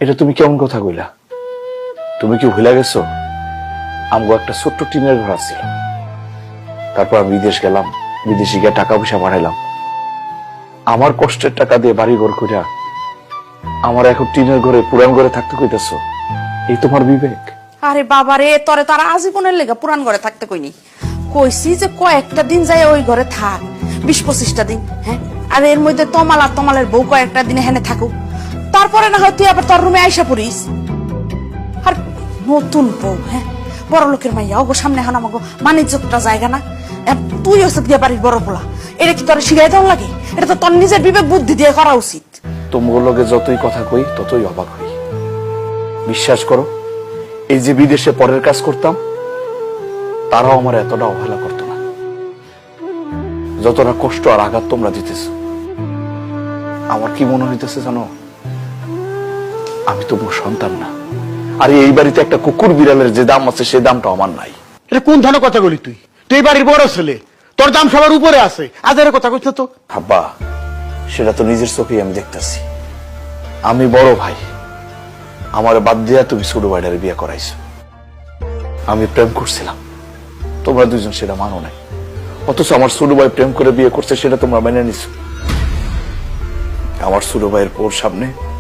এটা তুমি কেমন কথা কইলা? তুমি কি ভুলে গেছো আমগো একটা ছোট্ট টিনের ঘর ছিল, তারপর আমি বিদেশ গেলাম, বিদেশে গিয়ে টাকা পয়সা বাড়াইলাম, আমার কষ্টের টাকা দিয়ে বাড়ি ঘর কইরা আমার এখন টিনের ঘরে পুরান ঘরে থাকতে কইতেছো? এই তোমার বিবেক? আরে বাবা রে, তরে তারা আজীবনের লেগা পুরান ঘরে থাকতে কইনি, কইছি যে কয়েকটা দিন যায় ওই ঘরে থাক, 20-25টা দিন। হ্যাঁ, আর এর মধ্যে তমাল আর তমালের বউ কয়েকটা দিন এখানে থাকুক, তারপরে না হয় তুই আবার তোর রুমে আইসা পড়িস। আর নতুন বউ, হ্যাঁ, বড় লোকের মাইয়া, ওগো সামনে এখন আমাকে মানিজ্যটা জায়গা না, তুই ওসব দিয়ে বাড়ির বড় পোলা, এটা কি তোর শিখাই দেওয়া লাগে? এটা তো তোর নিজের বিবেক বুদ্ধি দিয়ে করা উচিত। তোমার লগে যতই কথা কই ততই অবাক হই। বিশ্বাস করো, এই যে বিদেশে পরের কাজ করতাম, তারাও আমার এতটা অবহেলা করতো না, যতটা কষ্ট আর আঘাত তোমরা দিতেছ। আমার কি মনে হইতেছে জানো, আমি তো তোমার সন্তান না, আর এই বাড়িতে একটা কুকুর বিড়ালের যে দাম আছে সেই দামটা আমার নাই। এটা কোন ধরনের কথা বলি তুই? তুই বাড়ির বড় ছেলে, তোর দাম সবার উপরে আছে। আজের কথা কইছ তো? আব্বা, সেটা তো নিজের চোখেই আমি দেখতেছি। আমি বড় ভাই, আমার বাদ দিয়া তুমি ছোট ভাইটার বিয়ে করাইছো। আমি প্রেম করছিলাম, তোমরা দুজন সেটা মানো নাই, অথচ আমার ছোট ভাই প্রেম করে বিয়ে করছে সেটা তোমরা মেনে নিছো। আমার ছোট ভাইয়ের ওর সামনে